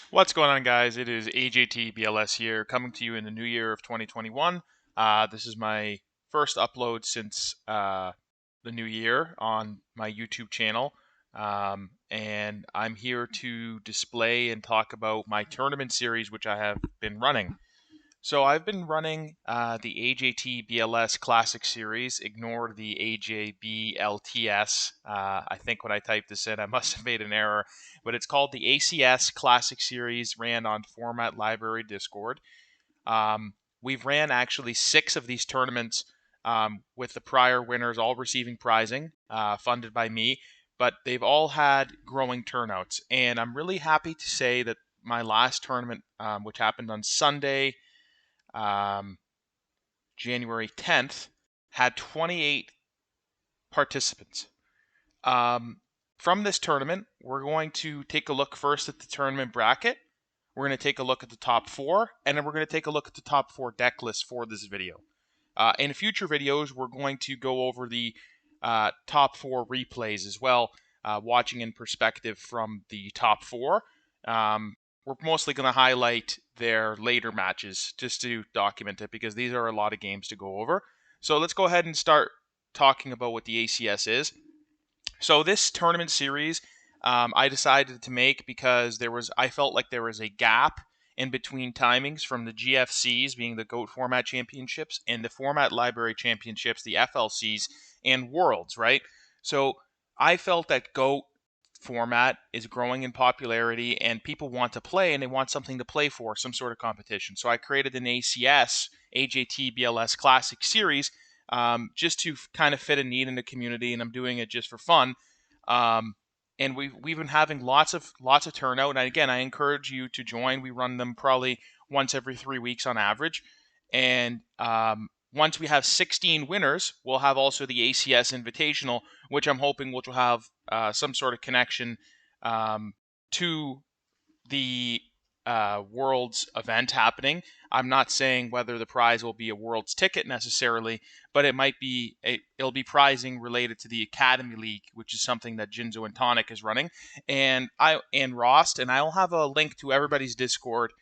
What's going on, guys? It is AJTBLS here, coming to you in the new year of 2021. This is my first upload since the new year on my YouTube channel, and I'm here to display and talk about my tournament series, which I have been running. So I've been running the AJTBLS Classic Series. Ignore the AJBLTS. I think when I typed this in, I must have made an error. But it's called the ACS Classic Series, ran on Format Library Discord. We've ran actually 6 of these tournaments with the prior winners all receiving prizing, funded by me. But they've all had growing turnouts. And I'm really happy to say that my last tournament, which happened on Sunday, January 10th, had 28 participants. From this tournament, we're going to take a look first at the tournament bracket. We're going to take a look at the top 4, and then we're going to take a look at the top 4 deck list for this video. In future videos, we're going to go over the top 4 replays as well, watching in perspective from the top 4. We're mostly going to highlight their later matches just to document it, because these are a lot of games to go over. So let's go ahead and start talking about what the ACS is. So this tournament series I decided to make because I felt like there was a gap in between timings from the GFCs, being the GOAT Format Championships, and the Format Library Championships, the FLCs, and Worlds, right? So I felt that GOAT format is growing in popularity and people want to play and they want something to play for, some sort of competition. So I created an ACS, AJTBLS Classic Series, just to kind of fit a need in the community, and I'm doing it just for fun. And we've been having lots of turnout, and again, I encourage you to join. We run them probably once every 3 weeks on average, and once we have 16 winners, we'll have also the ACS Invitational, which I'm hoping will have some sort of connection to the Worlds event happening. I'm not saying whether the prize will be a Worlds ticket necessarily, but it might be it'll be prizing related to the Academy League, which is something that Jinzo and Tonic is running, and Rost, and I'll have a link to everybody's Discord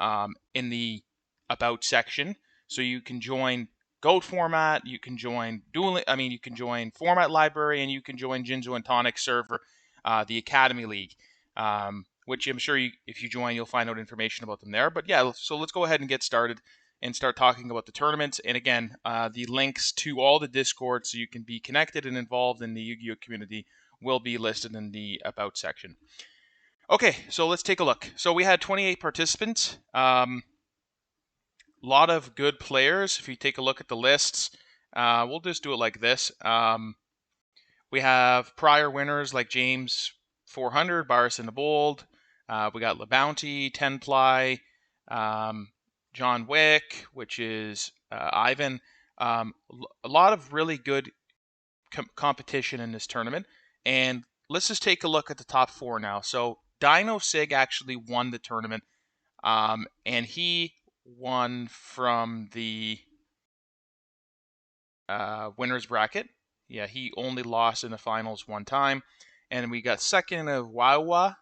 in the About section, so you can join GOAT format, you can join you can join Format Library, and you can join Jinzo and Tonic server, the Academy League, which I'm sure if you join, you'll find out information about them there. But yeah, so let's go ahead and get started and start talking about the tournaments. And again, the links to all the Discord so you can be connected and involved in the Yu-Gi-Oh community will be listed in the About section. Okay, so let's take a look. So we had 28 participants. Lot of good players. If you take a look at the lists, we'll just do it like this. We have prior winners like James 400, BarristanTheBold. We got LeBounty, 10ply, John Wick, which is Ivan. A lot of really good competition in this tournament. And let's just take a look at the top 4 now. So Dinosig actually won the tournament, and he won from the winner's bracket. Yeah, he only lost in the finals one time. And we got second of Wawa.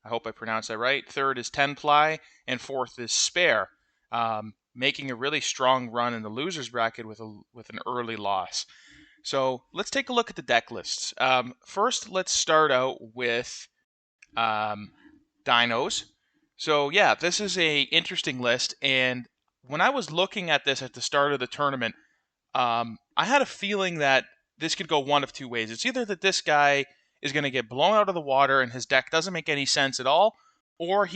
I hope I pronounced that right. Third is 10ply, and fourth is Spare, making a really strong run in the loser's bracket with an early loss. So let's take a look at the deck lists. First, let's start out with Dinos. So yeah, this is a interesting list, and when I was looking at this at the start of the tournament, I had a feeling that this could go one of two ways. It's either that this guy is going to get blown out of the water and his deck doesn't make any sense at all, or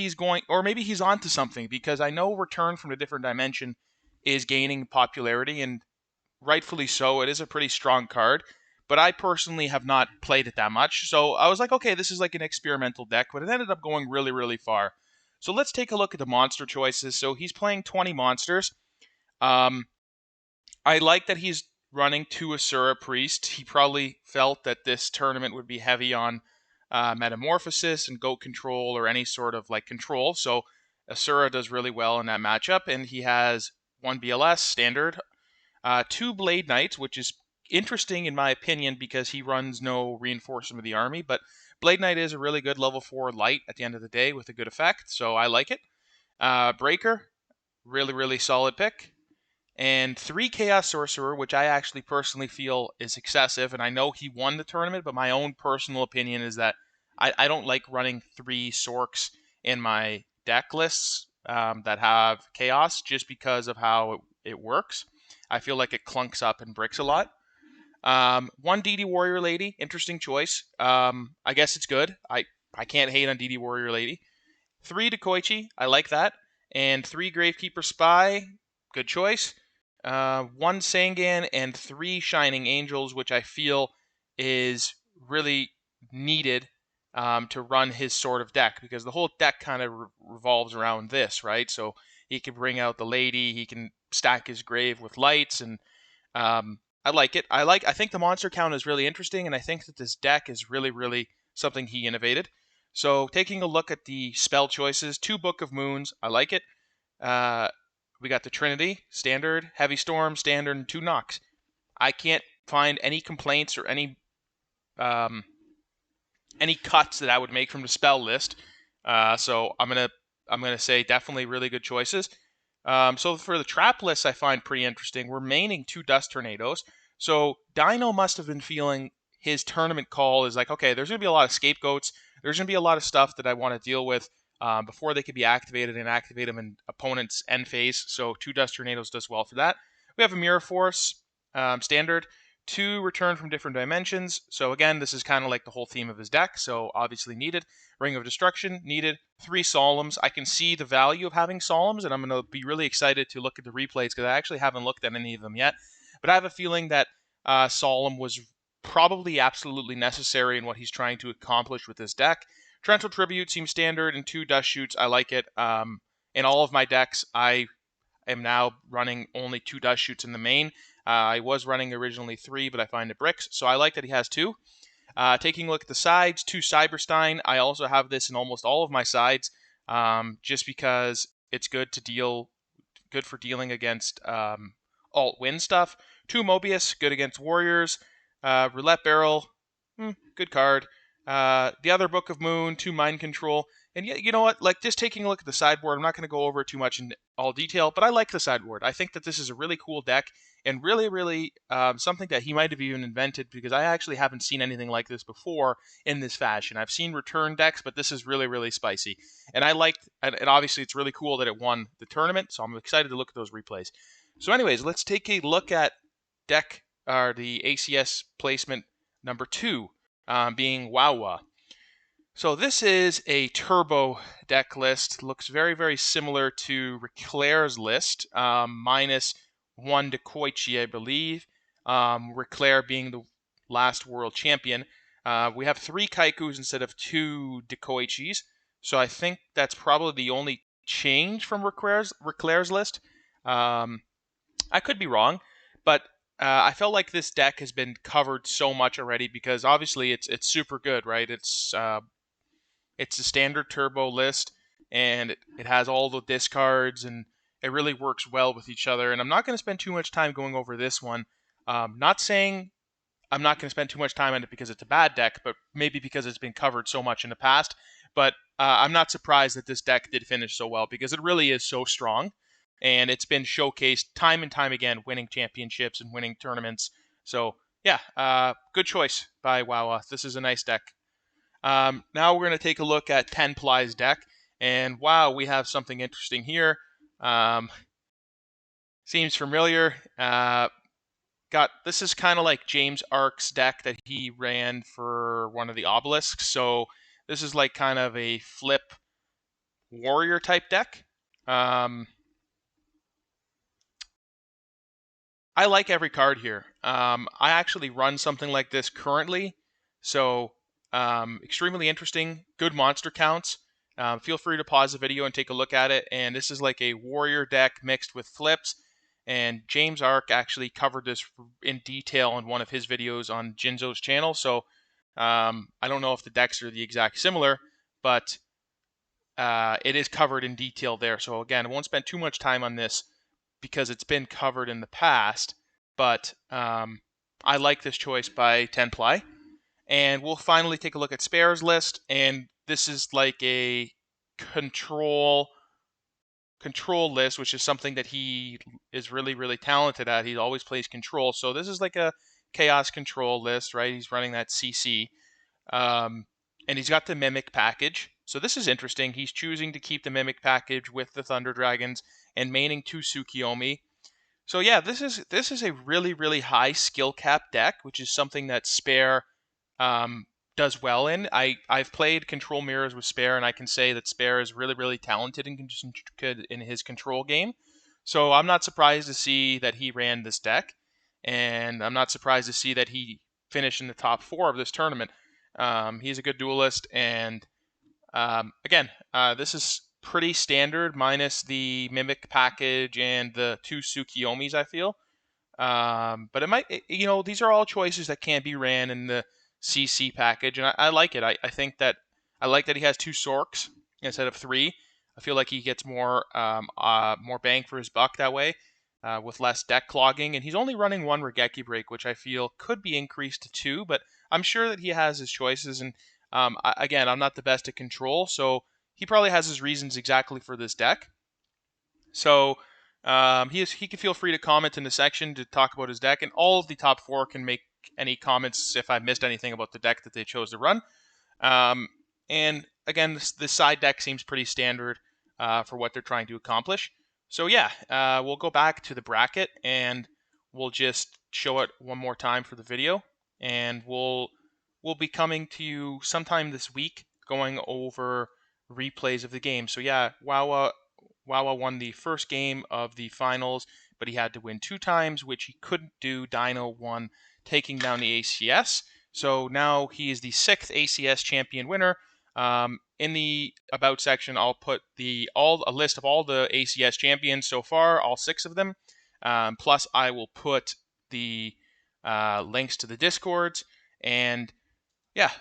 maybe he's onto something, because I know Return from a Different Dimension is gaining popularity, and rightfully so. It is a pretty strong card, but I personally have not played it that much. So I was like, okay, this is like an experimental deck, but it ended up going really, really far. So let's take a look at the monster choices. So he's playing 20 monsters. I like that he's running 2 Asura Priest. He probably felt that this tournament would be heavy on Metamorphosis and Goat Control, or any sort of like control. So Asura does really well in that matchup, and he has 1 BLS standard, 2 Blade Knights, which is interesting in my opinion because he runs no reinforcement of the army, but Blade Knight is a really good level 4 light at the end of the day with a good effect, so I like it. Breaker, really, really solid pick. And 3 Chaos Sorcerer, which I actually personally feel is excessive, and I know he won the tournament, but my own personal opinion is that I don't like running 3 Sorks in my deck lists that have Chaos just because of how it works. I feel like it clunks up and bricks a lot. 1 DD Warrior Lady, interesting choice. I guess it's good. I can't hate on DD Warrior Lady. 3 Dekoichi, I like that. And 3 Gravekeeper Spy, good choice. 1 Sangan and 3 Shining Angels, which I feel is really needed to run his sort of deck, because the whole deck kind of revolves around this, right? So he can bring out the lady, he can stack his grave with lights, and I like it. I think the monster count is really interesting, and I think that this deck is really, really something he innovated. So taking a look at the spell choices, 2 Book of Moons, I like it. We got the Trinity, Standard, Heavy Storm, Standard, and 2 Nox. I can't find any complaints or any cuts that I would make from the spell list. So I'm gonna say definitely really good choices. So for the trap list, I find pretty interesting. We're maining 2 Dust Tornadoes. So Dino must have been feeling his tournament call is like, okay, there's going to be a lot of scapegoats. There's going to be a lot of stuff that I want to deal with before they can be activated, and activate them in opponent's end phase. So 2 Dust Tornadoes does well for that. We have a Mirror Force, Standard. 2 Return from Different Dimensions. So again, this is kind of like the whole theme of his deck, so obviously needed. Ring of Destruction, needed. 3 Solemns. I can see the value of having Solemns, and I'm going to be really excited to look at the replays, because I actually haven't looked at any of them yet. But I have a feeling that Solemn was probably absolutely necessary in what he's trying to accomplish with this deck. Torrential Tribute seems standard, and 2 Dust Shoots. I like it. In all of my decks, I am now running only 2 Dust Shoots in the main. I was running originally 3, but I find it bricks, so I like that he has 2. Taking a look at the sides, 2 Cyberstein. I also have this in almost all of my sides, just because it's good for dealing against alt-win stuff. 2 Mobius, good against Warriors. Roulette Barrel, good card. The other Book of Moon, 2 Mind Control. And you know what? Like, just taking a look at the sideboard, I'm not going to go over it too much in all detail, but I like the sideboard. I think that this is a really cool deck, and really, really something that he might have even invented, because I actually haven't seen anything like this before in this fashion. I've seen return decks, but this is really, really spicy. And and obviously it's really cool that it won the tournament, so I'm excited to look at those replays. So anyways, let's take a look at the ACS placement number 2, being Wawa. So this is a turbo deck list. Looks very, very similar to Reclaire's list, minus 1 Dekoichi, I believe. Reclaire being the last world champion. We have 3 Kaikus instead of 2 Dekoichis. So I think that's probably the only change from Reclaire's list. I could be wrong, but I felt like this deck has been covered so much already, because obviously it's super good, right? It's a standard turbo list, and it has all the discards, and it really works well with each other. And I'm not going to spend too much time going over this one. Not saying I'm not going to spend too much time on it because it's a bad deck, but maybe because it's been covered so much in the past. But I'm not surprised that this deck did finish so well, because it really is so strong. And it's been showcased time and time again, winning championships and winning tournaments. So, yeah, good choice by Wawa. This is a nice deck. Now we're going to take a look at Tenply's deck. And wow, we have something interesting here. Seems familiar. This is kind of like James Ark's deck that he ran for one of the obelisks. So this is like kind of a flip warrior type deck. I like every card here. I actually run something like this currently, so extremely interesting. Good monster counts. Feel free to pause the video and take a look at it. And this is like a warrior deck mixed with flips. And James Ark actually covered this in detail in one of his videos on Jinzo's channel. So I don't know if the decks are the exact similar, but it is covered in detail there. So again, I won't spend too much time on this, because it's been covered in the past, but I like this choice by Tenply. And we'll finally take a look at Spare's list, and this is like a control list, which is something that he is really, really talented at. He always plays control. So this is like a chaos control list, right? He's running that CC. And he's got the Mimic package. So this is interesting. He's choosing to keep the Mimic package with the Thunder Dragons and maining 2 Tsukiyomi. So yeah, this is a really, really high skill cap deck, which is something that Spare does well in. I've played Control Mirrors with Spare, and I can say that Spare is really, really talented in his control game. So I'm not surprised to see that he ran this deck, and I'm not surprised to see that he finished in the top 4 of this tournament. He's a good duelist, and again, this is pretty standard, minus the Mimic package and the 2 Tsukiyomis, I feel. But it might, these are all choices that can be ran in the CC package, and I like it. I think that I like that he has 2 Sorks instead of 3. I feel like he gets more bang for his buck that way, with less deck clogging. And he's only running 1 Regeki Break, which I feel could be increased to 2, but I'm sure that he has his choices. And again, I'm not the best at control, so he probably has his reasons exactly for this deck. So he can feel free to comment in the section to talk about his deck, and all of the top 4 can make any comments if I missed anything about the deck that they chose to run. And again, this side deck seems pretty standard for what they're trying to accomplish. So yeah, we'll go back to the bracket, and we'll just show it one more time for the video, and we'll be coming to you sometime this week going over replays of the game. So yeah, Wawa won the first game of the finals, but he had to win 2 times, which he couldn't do. Dino won, taking down the ACS. So now he is the 6th ACS champion winner. In the About section, I'll put a list of all the ACS champions so far, all 6 of them. Plus, I will put the links to the Discords. And yeah,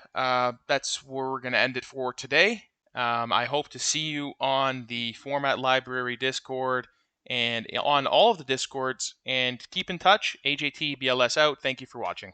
that's where we're going to end it for today. I hope to see you on the Format Library Discord and on all of the Discords. And keep in touch. AJTBLS out. Thank you for watching.